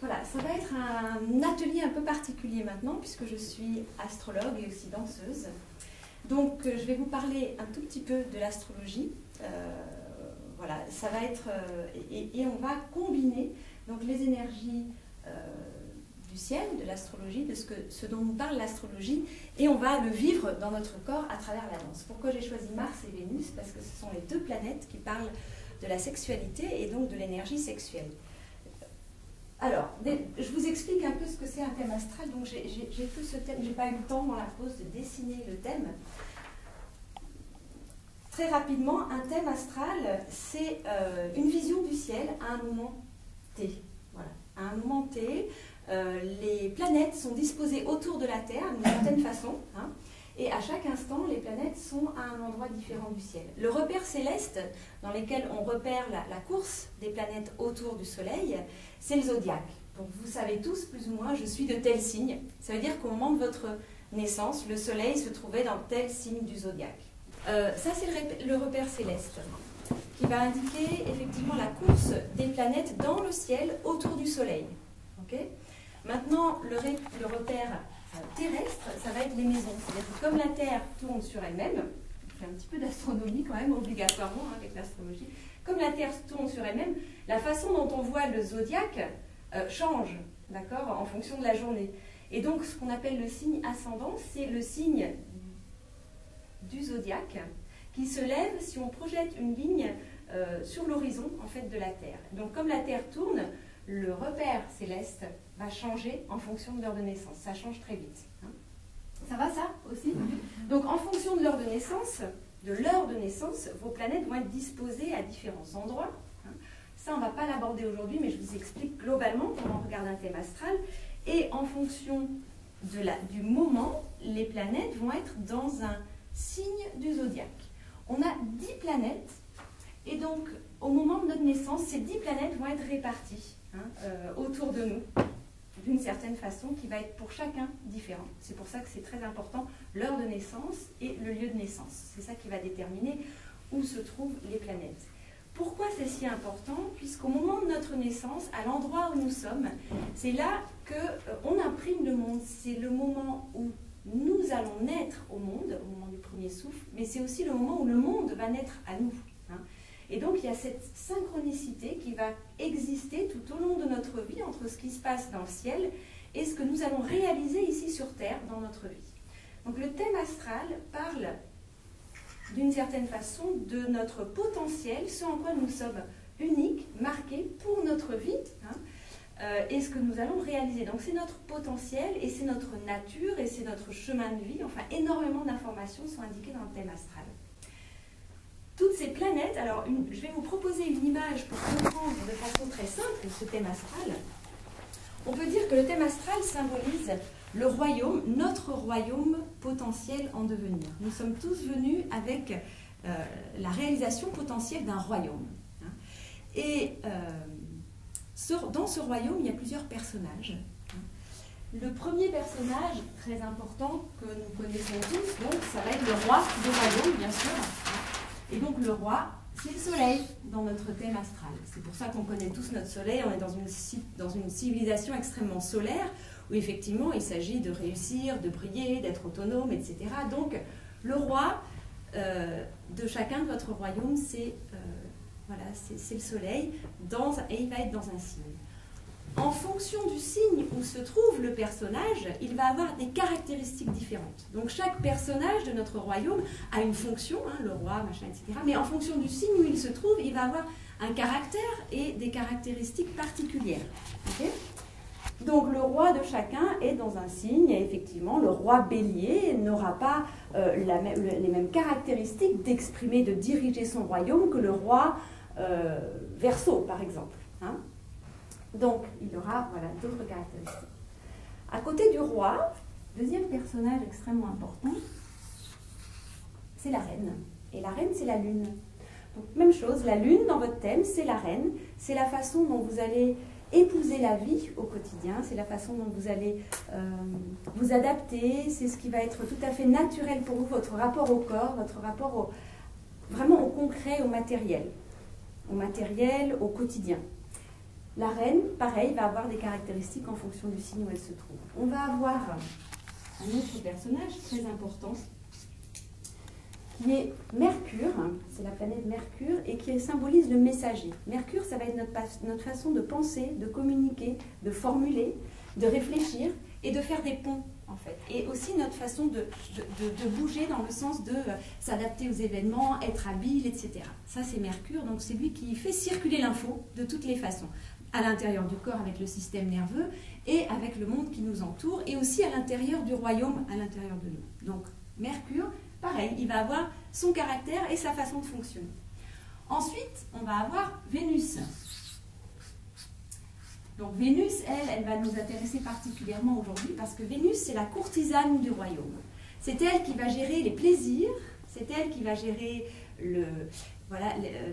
Voilà, ça va être un atelier un peu particulier maintenant, puisque je suis astrologue et aussi danseuse. Donc, je vais vous parler un tout petit peu de l'astrologie. Voilà, ça va être... et on va combiner donc, les énergies du ciel, de l'astrologie, de ce dont nous parle l'astrologie, et on va le vivre dans notre corps à travers la danse. Pourquoi j'ai choisi Mars et Vénus? Parce que ce sont les deux planètes qui parlent de la sexualité et donc de l'énergie sexuelle. Alors, je vous explique un peu ce que c'est un thème astral. Donc, j'ai fait ce thème, j'ai pas eu le temps dans la pause de dessiner le thème. Très rapidement, un thème astral, c'est une vision du ciel à un moment T. Voilà. À un moment T, les planètes sont disposées autour de la Terre d'une certaine façon, hein, et à chaque instant, les planètes sont à un endroit différent du ciel. Le repère céleste, dans lequel on repère la course des planètes autour du Soleil, c'est le zodiaque. Donc vous savez tous, plus ou moins, je suis de tel signe. Ça veut dire qu'au moment de votre naissance, le Soleil se trouvait dans tel signe du zodiaque. Ça, c'est le repère céleste, qui va indiquer effectivement la course des planètes dans le ciel autour du Soleil. Okay. Maintenant, le repère terrestre, ça va être les maisons. C'est-à-dire que comme la Terre tourne sur elle-même, on fait un petit peu d'astronomie quand même, obligatoirement avec l'astrologie, comme la Terre tourne sur elle-même, la façon dont on voit le zodiaque change, d'accord, en fonction de la journée. Et donc, ce qu'on appelle le signe ascendant, c'est le signe du zodiaque qui se lève si on projette une ligne sur l'horizon en fait de la Terre. Donc, comme la Terre tourne, le repère céleste va changer en fonction de l'heure de naissance. Ça change très vite. Hein. Ça va, ça aussi? Donc, en fonction de l'heure de naissance, vos planètes vont être disposées à différents endroits. Hein. Ça, on ne va pas l'aborder aujourd'hui, mais je vous explique globalement comment on regarde un thème astral. Et en fonction du moment, les planètes vont être dans un signe du zodiaque. On a 10 planètes, et donc, au moment de notre naissance, ces 10 planètes vont être réparties autour de nous, d'une certaine façon, qui va être pour chacun différent. C'est pour ça que c'est très important, l'heure de naissance et le lieu de naissance. C'est ça qui va déterminer où se trouvent les planètes. Pourquoi c'est si important? Puisqu'au moment de notre naissance, à l'endroit où nous sommes, c'est là qu'on imprime le monde. C'est le moment où nous allons naître au monde, au moment du premier souffle, mais c'est aussi le moment où le monde va naître à nous. Hein. Et donc, il y a cette synchronicité qui va exister tout au long de notre vie entre ce qui se passe dans le ciel et ce que nous allons réaliser ici sur Terre dans notre vie. Donc, le thème astral parle d'une certaine façon de notre potentiel, ce en quoi nous sommes uniques, marqués pour notre vie, hein, et ce que nous allons réaliser. Donc, c'est notre potentiel et c'est notre nature et c'est notre chemin de vie. Enfin, énormément d'informations sont indiquées dans le thème astral. Toutes ces planètes, alors je vais vous proposer une image pour comprendre de façon très simple ce thème astral. On peut dire que le thème astral symbolise le royaume, notre royaume potentiel en devenir. Nous sommes tous venus avec la réalisation potentielle d'un royaume. Hein. Et dans ce royaume, il y a plusieurs personnages. Hein. Le premier personnage très important que nous connaissons tous, donc, ça va être le roi du royaume, bien sûr. Et donc le roi, c'est le soleil dans notre thème astral. C'est pour ça qu'on connaît tous notre soleil. On est dans une civilisation extrêmement solaire où effectivement il s'agit de réussir, de briller, d'être autonome, etc. Donc le roi de chacun de votre royaume, c'est le soleil et il va être dans un signe. En fonction du signe où se trouve le personnage, il va avoir des caractéristiques différentes. Donc chaque personnage de notre royaume a une fonction, hein, le roi, machin, etc. Mais en fonction du signe où il se trouve, il va avoir un caractère et des caractéristiques particulières. Okay. Donc le roi de chacun est dans un signe, et effectivement le roi bélier n'aura pas les mêmes caractéristiques d'exprimer, de diriger son royaume que le roi Verseau, par exemple. Hein. Donc, il y aura d'autres caractéristiques. À côté du roi, deuxième personnage extrêmement important, c'est la reine. Et la reine, c'est la lune. Donc, même chose, la lune, dans votre thème, c'est la reine. C'est la façon dont vous allez épouser la vie au quotidien. C'est la façon dont vous allez vous adapter. C'est ce qui va être tout à fait naturel pour vous, votre rapport au corps, votre rapport vraiment au concret, au matériel, au quotidien. La reine, pareil, va avoir des caractéristiques en fonction du signe où elle se trouve. On va avoir un autre personnage très important qui est Mercure, c'est la planète Mercure, et qui symbolise le messager. Mercure, ça va être notre façon de penser, de communiquer, de formuler, de réfléchir et de faire des ponts, en fait. Et aussi notre façon de bouger dans le sens de s'adapter aux événements, être habile, etc. Ça, c'est Mercure, donc c'est lui qui fait circuler l'info de toutes les façons, à l'intérieur du corps avec le système nerveux et avec le monde qui nous entoure, et aussi à l'intérieur du royaume, à l'intérieur de nous. Donc, Mercure, pareil, il va avoir son caractère et sa façon de fonctionner. Ensuite, on va avoir Vénus. Donc Vénus, elle va nous intéresser particulièrement aujourd'hui parce que Vénus, c'est la courtisane du royaume. C'est elle qui va gérer les plaisirs, c'est elle qui va gérer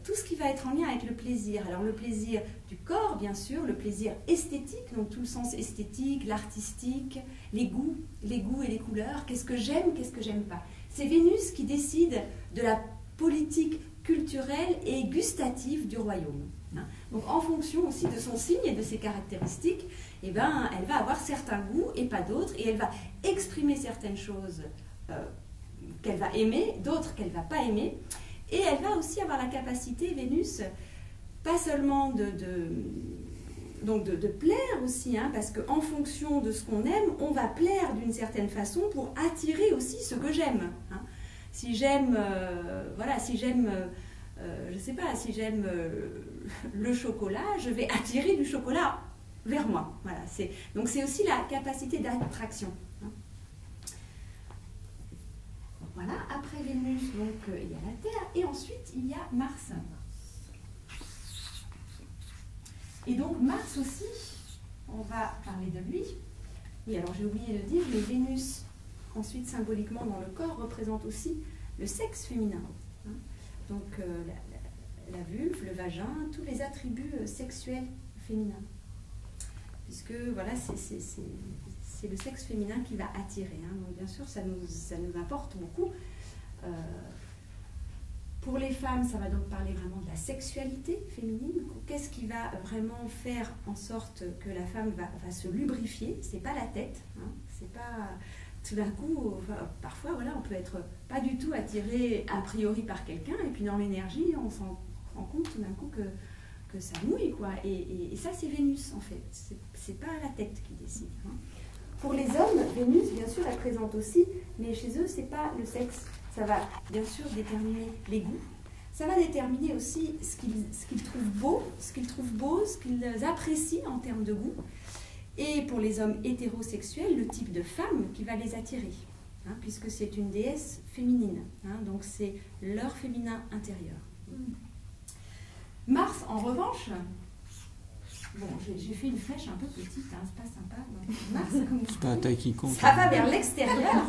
tout ce qui va être en lien avec le plaisir. Alors le plaisir du corps, bien sûr, le plaisir esthétique, donc tout le sens esthétique, l'artistique, les goûts et les couleurs, qu'est-ce que j'aime pas. C'est Vénus qui décide de la politique culturelle et gustative du royaume. Donc en fonction aussi de son signe et de ses caractéristiques, elle va avoir certains goûts et pas d'autres, et elle va exprimer certaines choses qu'elle va aimer, d'autres qu'elle ne va pas aimer, et elle va aussi avoir la capacité, Vénus, pas seulement de plaire aussi, parce qu'en fonction de ce qu'on aime, on va plaire d'une certaine façon pour attirer aussi ce que j'aime. Si j'aime, je sais pas, si j'aime le chocolat, je vais attirer du chocolat vers moi. Voilà, donc c'est aussi la capacité d'attraction. Voilà, après Vénus, donc il y a la Terre, et ensuite il y a Mars. Et donc Mars aussi, on va parler de lui. Oui, alors j'ai oublié de dire, mais Vénus, ensuite symboliquement dans le corps, représente aussi le sexe féminin. Donc la vulve, le vagin, tous les attributs sexuels féminins. Puisque voilà, c'est le sexe féminin qui va attirer. Donc bien sûr, ça nous importe beaucoup. Pour les femmes, ça va donc parler vraiment de la sexualité féminine. Qu'est-ce qui va vraiment faire en sorte que la femme va se lubrifier? C'est pas la tête, c'est pas... Tout d'un coup, parfois, voilà, on peut être pas du tout attiré a priori par quelqu'un, et puis dans l'énergie, on s'en rend compte tout d'un coup que ça mouille, quoi. Et ça, c'est Vénus, en fait. C'est pas la tête qui décide. Pour les hommes, Vénus, bien sûr, elle présente aussi, mais chez eux, c'est pas le sexe. Ça va, bien sûr, déterminer les goûts. Ça va déterminer aussi ce qu'ils trouvent beau, ce qu'ils apprécient en termes de goût. Et pour les hommes hétérosexuels, le type de femme qui va les attirer, puisque c'est une déesse féminine, donc c'est leur féminin intérieur. Mars, en revanche, bon, j'ai fait une flèche un peu petite, c'est pas sympa. Donc Mars, comme c'est pas la taille qui compte. Ça va vers l'extérieur.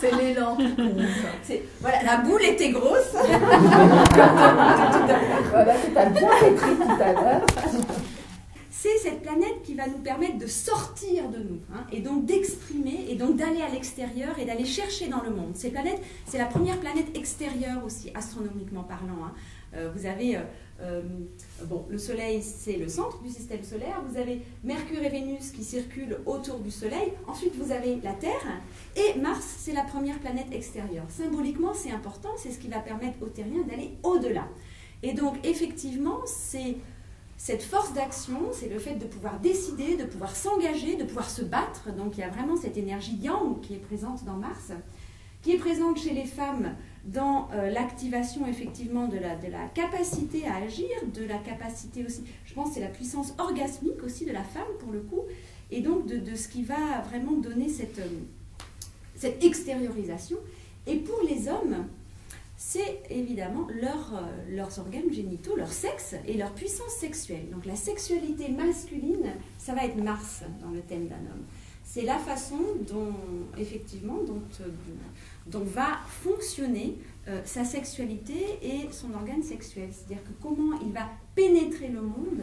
C'est l'élan qui compte. Voilà, la boule était grosse. Voilà, c'est un bien pétri tout à l'heure. C'est cette planète qui va nous permettre de sortir de nous, et donc d'exprimer, et donc d'aller à l'extérieur et d'aller chercher dans le monde. Cette planète, c'est la première planète extérieure aussi, astronomiquement parlant. Vous avez, le Soleil, c'est le centre du système solaire. Vous avez Mercure et Vénus qui circulent autour du Soleil. Ensuite, vous avez la Terre. Et Mars, c'est la première planète extérieure. Symboliquement, c'est important. C'est ce qui va permettre aux terriens d'aller au-delà. Et donc, effectivement, c'est... Cette force d'action, c'est le fait de pouvoir décider, de pouvoir s'engager, de pouvoir se battre. Donc il y a vraiment cette énergie yang qui est présente dans Mars, qui est présente chez les femmes dans l'activation effectivement de la capacité à agir, de la capacité aussi, je pense c'est la puissance orgasmique aussi de la femme pour le coup, et donc de ce qui va vraiment donner cette extériorisation. Et pour les hommes, c'est évidemment leurs organes génitaux, leur sexe et leur puissance sexuelle. Donc la sexualité masculine, ça va être Mars dans le thème d'un homme. C'est la façon dont va fonctionner sa sexualité et son organe sexuel. C'est-à-dire que comment il va pénétrer le monde.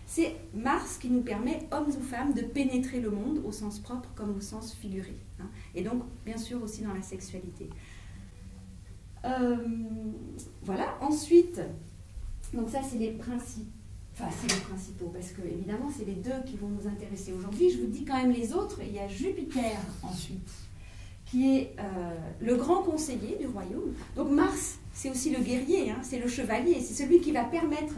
C'est Mars qui nous permet, hommes ou femmes, de pénétrer le monde au sens propre comme au sens figuré. Et donc, bien sûr, aussi dans la sexualité. Voilà, ensuite, donc ça c'est les Enfin, c'est les principaux, parce que évidemment, c'est les deux qui vont nous intéresser aujourd'hui. Je vous dis quand même les autres. Il y a Jupiter ensuite, qui est le grand conseiller du royaume. Donc Mars, c'est aussi le guerrier, hein, c'est le chevalier, c'est celui qui va permettre,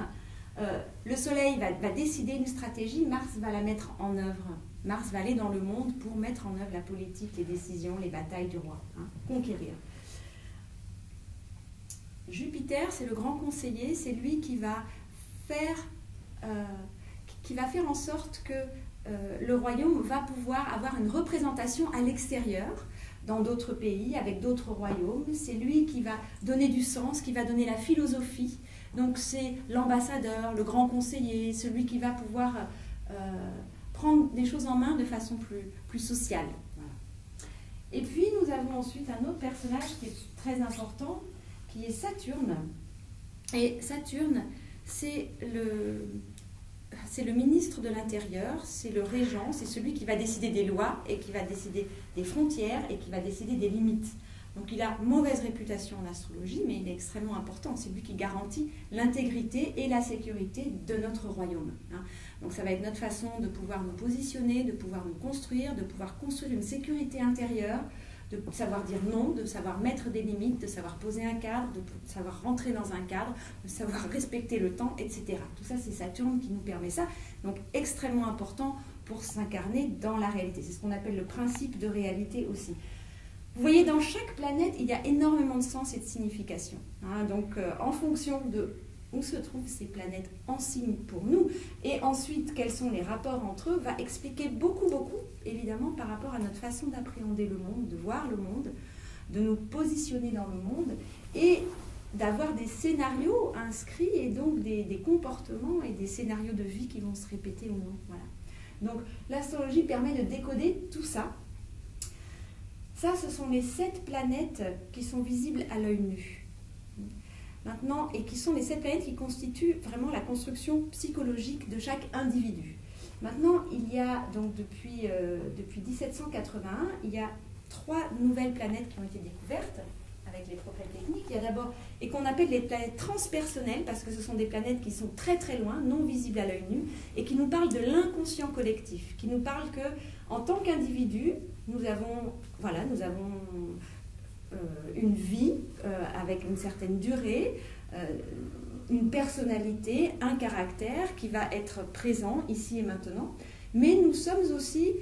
le Soleil va décider une stratégie, Mars va la mettre en œuvre. Mars va aller dans le monde pour mettre en œuvre la politique, les décisions, les batailles du roi, hein, conquérir. Jupiter, c'est le grand conseiller, c'est lui qui va faire en sorte que le royaume va pouvoir avoir une représentation à l'extérieur, dans d'autres pays, avec d'autres royaumes. C'est lui qui va donner du sens, qui va donner la philosophie. Donc c'est l'ambassadeur, le grand conseiller, celui qui va pouvoir prendre des choses en main de façon plus sociale. Voilà. Et puis nous avons ensuite un autre personnage qui est très important, qui est Saturne. Et Saturne, c'est le ministre de l'Intérieur, c'est le régent, c'est celui qui va décider des lois et qui va décider des frontières et qui va décider des limites. Donc il a mauvaise réputation en astrologie, mais il est extrêmement important. C'est lui qui garantit l'intégrité et la sécurité de notre royaume. Hein. Donc ça va être notre façon de pouvoir nous positionner, de pouvoir nous construire, de pouvoir construire une sécurité intérieure, de savoir dire non, de savoir mettre des limites, de savoir poser un cadre, de savoir rentrer dans un cadre, de savoir respecter le temps, etc. Tout ça, c'est Saturne qui nous permet ça. Donc, extrêmement important pour s'incarner dans la réalité. C'est ce qu'on appelle le principe de réalité aussi. Vous voyez, dans chaque planète, il y a énormément de sens et de signification. Hein, donc, en fonction de où se trouvent ces planètes en signe pour nous, et ensuite quels sont les rapports entre eux, va expliquer beaucoup, évidemment, par rapport à notre façon d'appréhender le monde, de voir le monde, de nous positionner dans le monde, et d'avoir des scénarios inscrits, et donc des comportements et des scénarios de vie qui vont se répéter ou non. Voilà. Donc l'astrologie permet de décoder tout ça. Ça, ce sont les 7 planètes qui sont visibles à l'œil nu. Maintenant, et qui sont les 7 planètes qui constituent vraiment la construction psychologique de chaque individu. Maintenant, il y a donc depuis 1781, il y a 3 nouvelles planètes qui ont été découvertes avec les progrès techniques. Il y a d'abord, et qu'on appelle les planètes transpersonnelles, parce que ce sont des planètes qui sont très très loin, non visibles à l'œil nu, et qui nous parlent de l'inconscient collectif, qui nous parlent que, en tant qu'individu, nous avons une vie avec une certaine durée, une personnalité, un caractère qui va être présent ici et maintenant, mais nous sommes aussi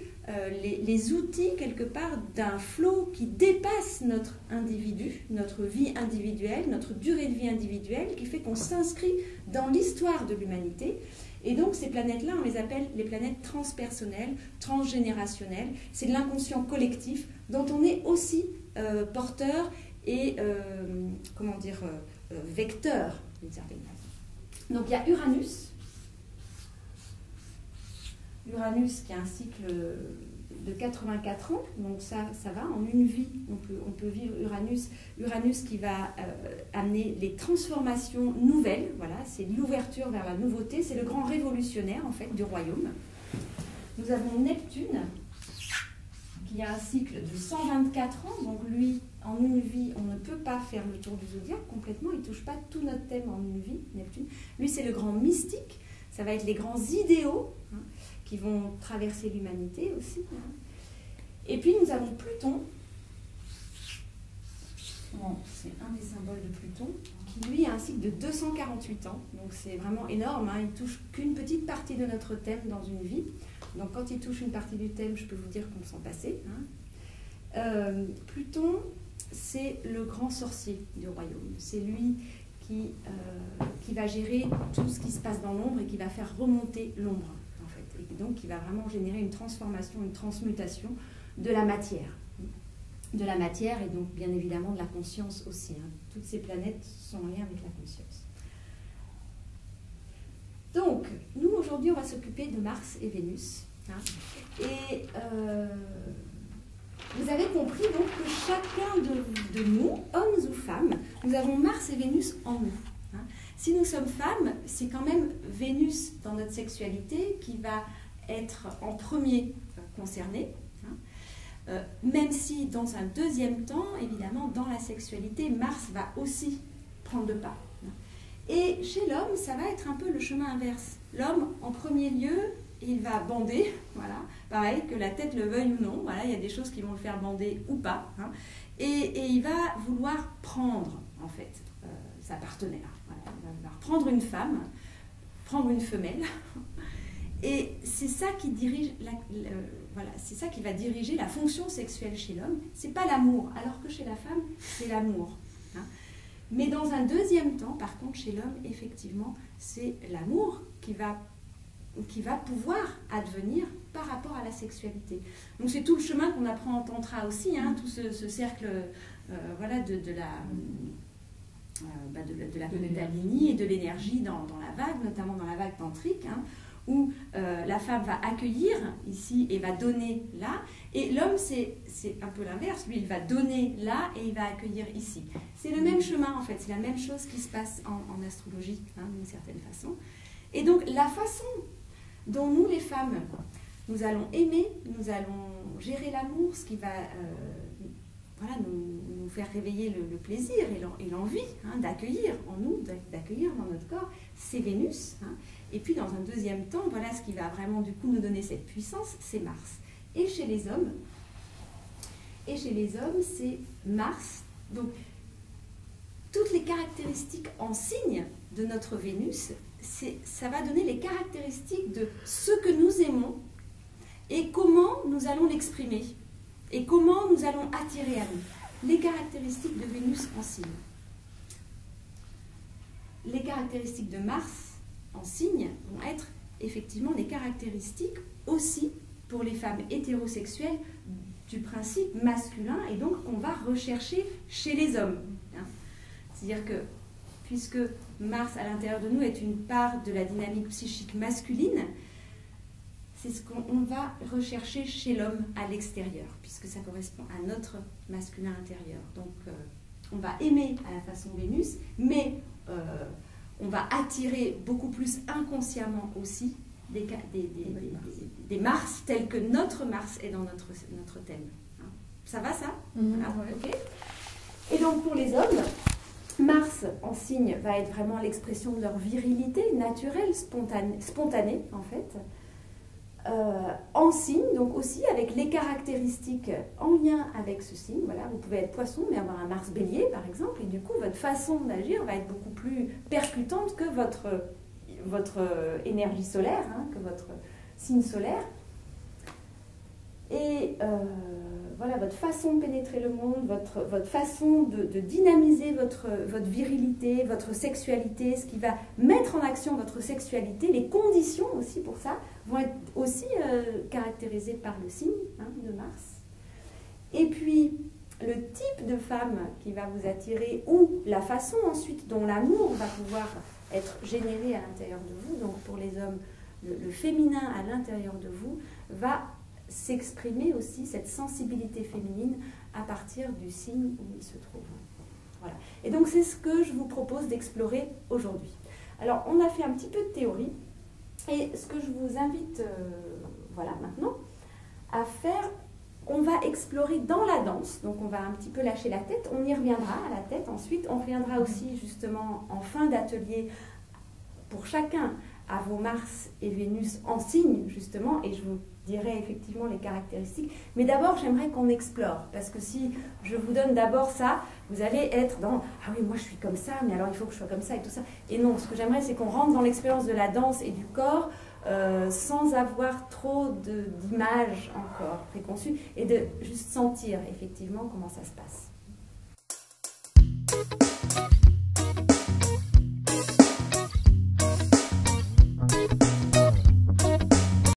les outils quelque part d'un flot qui dépasse notre individu, notre vie individuelle, notre durée de vie individuelle, qui fait qu'on s'inscrit dans l'histoire de l'humanité. Et donc ces planètes-là, on les appelle les planètes transpersonnelles, transgénérationnelles. C'est de l'inconscient collectif dont on est aussi porteur et vecteur d'une certaine façon. Donc il y a Uranus. Uranus qui a un cycle de 84 ans, donc ça va, en une vie, on peut vivre Uranus. Uranus qui va amener les transformations nouvelles, voilà, c'est l'ouverture vers la nouveauté, c'est le grand révolutionnaire en fait du royaume. Nous avons Neptune, qui a un cycle de 124 ans, donc lui, en une vie, on ne peut pas faire le tour du zodiaque complètement, il ne touche pas tout notre thème en une vie, Neptune. Lui, c'est le grand mystique, ça va être les grands idéaux, hein, qui vont traverser l'humanité aussi. Hein. Et puis nous avons Pluton, bon, c'est un des symboles de Pluton, qui lui a un cycle de 248 ans, donc c'est vraiment énorme, hein. Il ne touche qu'une petite partie de notre thème dans une vie, donc quand il touche une partie du thème, je peux vous dire qu'on s'en passait. Hein. Pluton, c'est le grand sorcier du royaume, c'est lui qui va gérer tout ce qui se passe dans l'ombre et qui va faire remonter l'ombre. Et donc qui va vraiment générer une transformation, une transmutation de la matière. De la matière et donc bien évidemment de la conscience aussi. Hein. Toutes ces planètes sont en lien avec la conscience. Donc, nous aujourd'hui on va s'occuper de Mars et Vénus. Hein. Et vous avez compris donc que chacun de nous, hommes ou femmes, nous avons Mars et Vénus en nous. Hein. Si nous sommes femmes, c'est quand même Vénus dans notre sexualité qui va être en premier concernée, hein. Même si dans un deuxième temps, évidemment, dans la sexualité, Mars va aussi prendre le pas. Hein. Et chez l'homme, ça va être un peu le chemin inverse. L'homme, en premier lieu, il va bander, voilà, pareil, que la tête le veuille ou non, voilà, il y a des choses qui vont le faire bander ou pas, hein, et il va vouloir prendre, en fait, sa partenaire. Voilà, il va vouloir prendre une femme, prendre une femelle, et c'est ça qui dirige, voilà, c'est ça qui va diriger la fonction sexuelle chez l'homme. C'est pas l'amour, alors que chez la femme, c'est l'amour. Hein. Mais dans un deuxième temps, par contre, chez l'homme, effectivement, c'est l'amour qui va pouvoir advenir par rapport à la sexualité. Donc c'est tout le chemin qu'on apprend en tantra aussi, hein, tout ce cercle voilà, de la kundalini et de l'énergie dans la vague, notamment dans la vague tantrique, hein, où la femme va accueillir ici et va donner là, et l'homme c'est un peu l'inverse, lui il va donner là et il va accueillir ici. C'est le même chemin en fait, c'est la même chose qui se passe en astrologie, hein, d'une certaine façon. Et donc la façon dont nous les femmes, nous allons aimer, nous allons gérer l'amour, ce qui va voilà, nous faire réveiller le plaisir et l'envie, hein, d'accueillir en nous, d'accueillir dans notre corps, c'est Vénus. Hein. Et puis dans un deuxième temps, voilà ce qui va vraiment du coup nous donner cette puissance, c'est Mars. Et chez les hommes, c'est Mars. Donc toutes les caractéristiques en signe de notre Vénus, ça va donner les caractéristiques de ce que nous aimons et comment nous allons l'exprimer et comment nous allons attirer à nous. Les caractéristiques de Vénus en signe. Les caractéristiques de Mars en signe vont être effectivement des caractéristiques aussi pour les femmes hétérosexuelles du principe masculin et donc qu'on va rechercher chez les hommes. C'est-à-dire que puisque Mars à l'intérieur de nous est une part de la dynamique psychique masculine, c'est ce qu'on va rechercher chez l'homme à l'extérieur, puisque ça correspond à notre masculin intérieur. Donc on va aimer à la façon Vénus, mais on va attirer beaucoup plus inconsciemment aussi des Mars tels que notre Mars est dans notre thème. Hein. Ça va ça? Voilà, okay. Et donc pour les hommes, Mars en signe va être vraiment l'expression de leur virilité naturelle, spontanée en fait. En signe, donc aussi avec les caractéristiques en lien avec ce signe. Voilà, vous pouvez être poisson, mais avoir un Mars bélier par exemple, et du coup votre façon d'agir va être beaucoup plus percutante que votre énergie solaire, hein, que votre signe solaire. Et voilà, votre façon de pénétrer le monde, votre façon de dynamiser votre virilité, votre sexualité, ce qui va mettre en action votre sexualité, les conditions aussi pour ça, vont être aussi caractérisées par le signe, hein, de Mars. Et puis, le type de femme qui va vous attirer, ou la façon ensuite dont l'amour va pouvoir être généré à l'intérieur de vous, donc pour les hommes, le féminin à l'intérieur de vous, va s'exprimer aussi cette sensibilité féminine à partir du signe où il se trouve. Voilà. Et donc c'est ce que je vous propose d'explorer aujourd'hui. Alors on a fait un petit peu de théorie et ce que je vous invite voilà, maintenant à faire, on va explorer dans la danse, donc on va un petit peu lâcher la tête, on y reviendra à la tête ensuite, on reviendra aussi justement en fin d'atelier pour chacun à vos Mars et Vénus en signe justement, et je vous dirai effectivement les caractéristiques. Mais d'abord, j'aimerais qu'on explore, parce que si je vous donne d'abord ça, vous allez être dans « Ah oui, moi je suis comme ça, mais alors il faut que je sois comme ça et tout ça ». Et non, ce que j'aimerais, c'est qu'on rentre dans l'expérience de la danse et du corps sans avoir trop d'images encore préconçues et de juste sentir effectivement comment ça se passe.